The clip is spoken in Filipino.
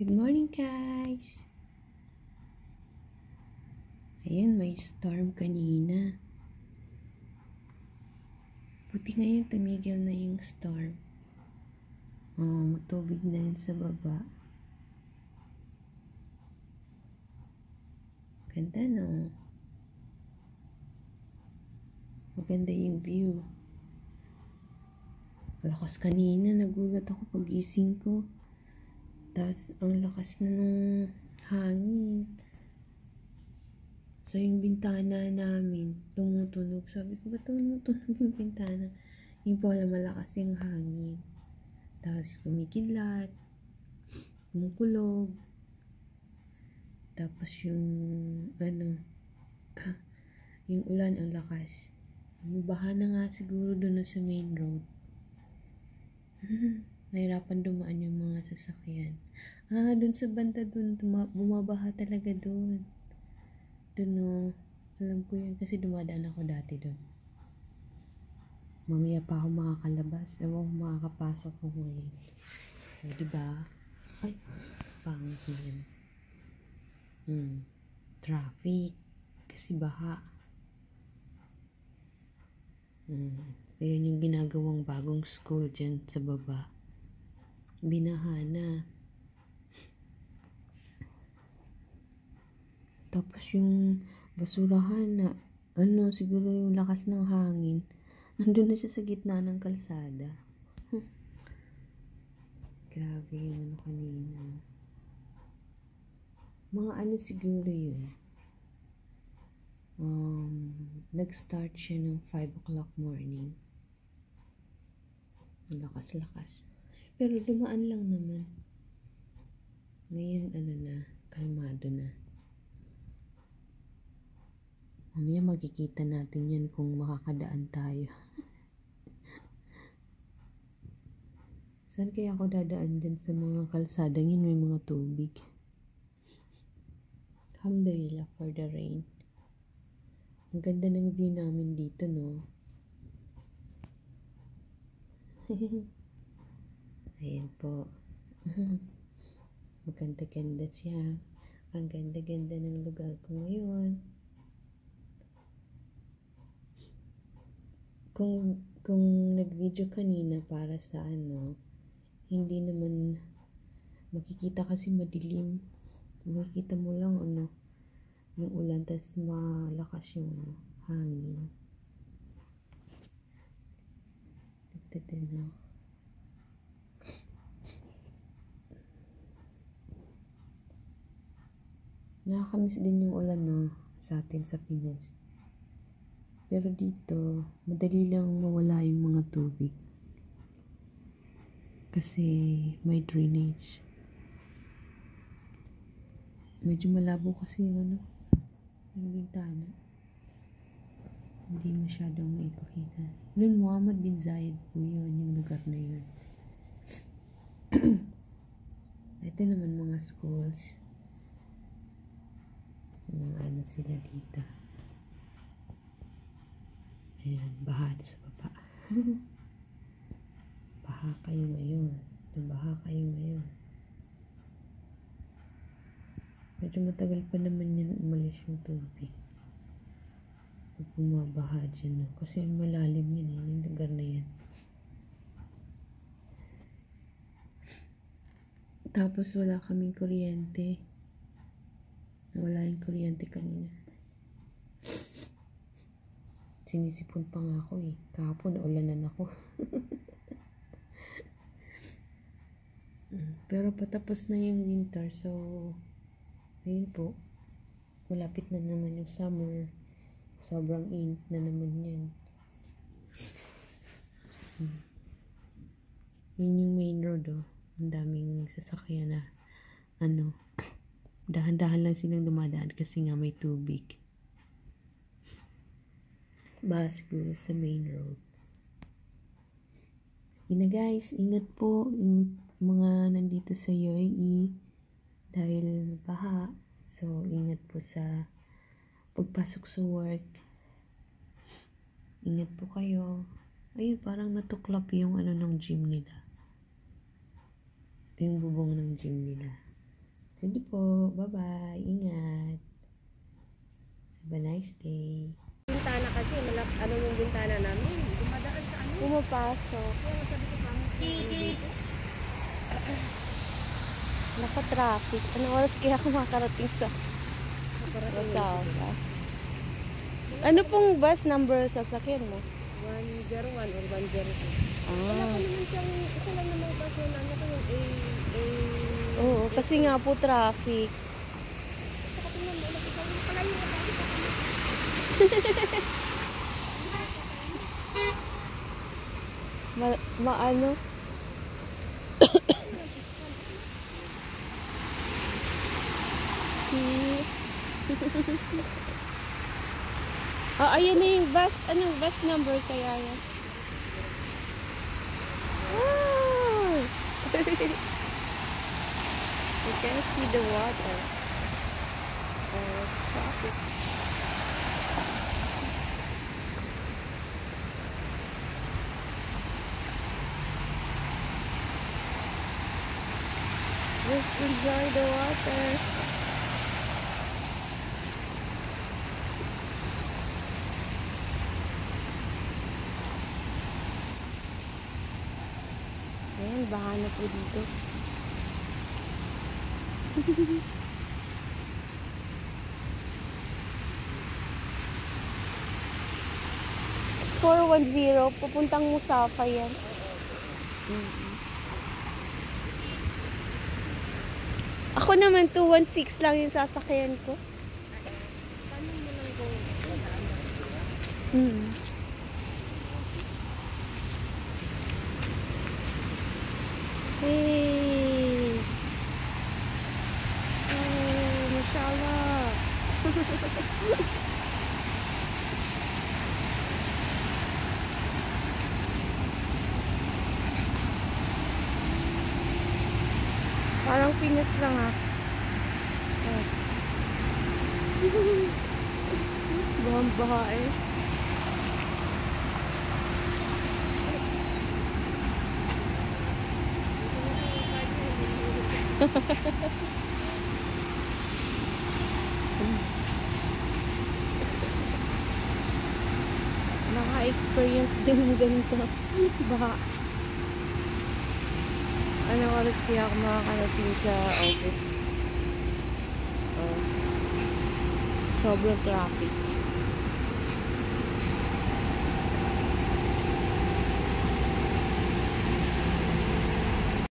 Good morning, guys! Ayan, may storm kanina. Buti ngayon tumigil na yung storm. Matubig na yun sa baba. Ganda, no? Maganda yung view. Lakas kanina, nagulat ako pagising ko. Tapos, ang lakas na nung hangin. So, yung bintana namin, tumutunog. Sabi ko, ba't tumutunog yung bintana? Yung pala malakas yung hangin. Tapos, kumikidlat. Kumukulog. Tapos, yung yung ulan ang lakas. Bubaha na nga siguro doon sa main road. Nahirapan dumaan yung mga sasakyan. Doon sa banda doon, bumabaha talaga doon. Doon, alam ko yun kasi dumadaan ako dati doon. Mamaya pa ako makakalabas. Ewan ko makakapasok ako ngayon. So, diba? Ay, pangit yun. Traffic. Kasi baha. Ayan yung ginagawang bagong school dyan sa baba. Binaha na. Tapos yung basurahan na, siguro yung lakas ng hangin, nandun na siya sa gitna ng kalsada. Grabe yung kanina. Mga siguro yun. Nag-start siya ng 5 o'clock morning. Lakas-lakas. Pero dumaan lang naman. Ngayon, kalmado na. Mamaya makikita natin yan kung makakadaan tayo. Saan kaya ako dadaan dyan sa mga kalsadang yun may mga tubig? Alhamdulillah for the rain. Ang ganda ng view namin dito, no? Ayan po. Maganda-ganda siya. Ang ganda-ganda ng lugar ko ngayon. Kung nag-video kanina para sa hindi naman makikita kasi madilim. Makikita mo lang yung ulan, tas malakas yung hangin. Ito din nakakamiss din yung ulan sa atin sa Pinas. Pero dito, madali lang mawala yung mga tubig. Kasi may drainage. Medyo malabo kasi yung bintana. Hindi masyadong maipakita. Noon, Muhammad bin Zayed po yun, yung lugar na yun. Ito naman mga schools. Mga sila dito. Ayan, baha sa baba. Baha kayo ngayon. Baha kayo ngayon. Medyo matagal pa naman yan umalis yung tubig. Pag bumabaha dyan, kasi malalim yan yung lugar na yan. Tapos wala kaming kuryente. Wala yung kuryente kanina. Sinisipon pa nga ako Kahapon naulanan ako. Pero patapos na yung winter, so ayun po. Malapit na naman yung summer. Sobrang init na naman yan. Yun yung main road Ang daming sasakyan na dahan-dahan lang silang dumadaan kasi nga may tubig. Siguro sa main road. Yun na guys, ingat po yung mga nandito sa UAE dahil baha. So, ingat po sa pagpasok sa work. Ingat po kayo. Ayun, parang natuklap yung ng gym nila. Yung bubong ng gym nila. Sige po. Bye-bye. Ingat. Have a nice day. Bintana kasi, ano yung bintana namin? Dumadaan sa ano? Pumapasok. Kaya sabi ko pangit yung ano dito. Naka-traffic. Anong oras kaya ako makarating sa Osaka? Ano pong bus number sasakyan mo? 101 or 102. Wala Ah. ko naman siyang, isa lang naman kasi yung ano ko yung Oo, kasi nga po traffic. Saka tingnan mo, ulit ikaw yung palayo na tayo. Maano? Ayan na yung bus. Anong bus number kaya yan? Wow! You can see the water. Traffic. Just enjoy the water. Ayan, baha na po dito. Pupuntang Musafa yan. Ako naman 216 lang yung sasakyan ko. Paano mo lang kung Hey. Oh, mashallah. Parang Pinas lang ah. Oh. Bahang-baha eh. Naka-experience din ng ganito. Baha. Anong oras kaya ako makakarating sa office? Sobrang traffic.